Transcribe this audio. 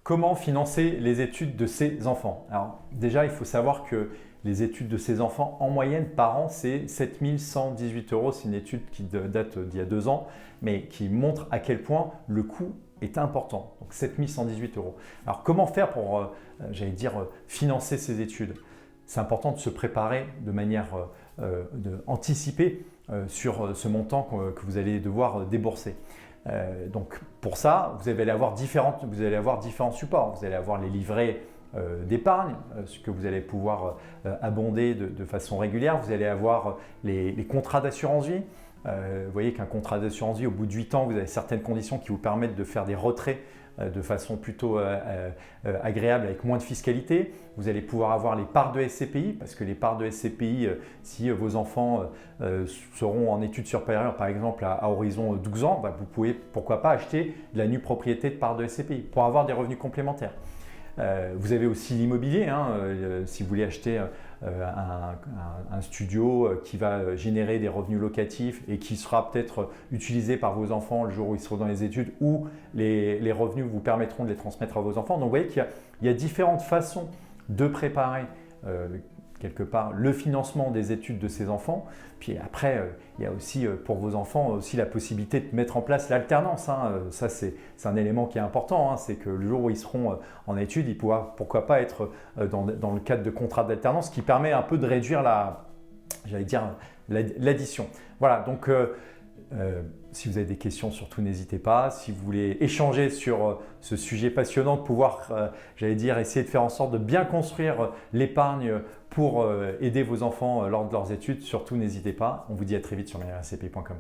Comment financer les études de ses enfants? Alors déjà, il faut savoir que les études de ses enfants, en moyenne par an, c'est 7 118 €. C'est une étude qui date d'il y a 2 ans, mais qui montre à quel point le coût est important. Donc 7 118 €. Alors comment faire pour, financer ces études? C'est important de se préparer de manière anticipée sur ce montant que vous allez devoir débourser. Donc pour ça, vous allez avoir différents supports. Vous allez avoir les livrets d'épargne, ce que vous allez pouvoir abonder de façon régulière. Vous allez avoir les contrats d'assurance vie. Vous voyez qu'un contrat d'assurance vie, au bout de 8 ans, vous avez certaines conditions qui vous permettent de faire des retraits de façon plutôt agréable avec moins de fiscalité. Vous allez pouvoir avoir les parts de SCPI, parce que les parts de SCPI, si vos enfants seront en études supérieures, par exemple à horizon 12 ans, vous pouvez pourquoi pas acheter de la nue propriété de parts de SCPI pour avoir des revenus complémentaires. Vous avez aussi l'immobilier, si vous voulez acheter un studio qui va générer des revenus locatifs et qui sera peut-être utilisé par vos enfants le jour où ils seront dans les études, ou les revenus vous permettront de les transmettre à vos enfants. Donc vous voyez qu'il y a différentes façons de préparer quelque part le financement des études de ces enfants. Puis après, il y a aussi pour vos enfants aussi la possibilité de mettre en place l'alternance. Ça, c'est un élément qui est important. C'est que le jour où ils seront en études, ils pourront pourquoi pas être dans le cadre de contrats d'alternance, qui permet un peu de réduire l'addition. Voilà, donc si vous avez des questions, surtout n'hésitez pas. Si vous voulez échanger sur ce sujet passionnant, de pouvoir, essayer de faire en sorte de bien construire l'épargne pour aider vos enfants lors de leurs études, surtout n'hésitez pas. On vous dit à très vite sur meilleurscpi.com.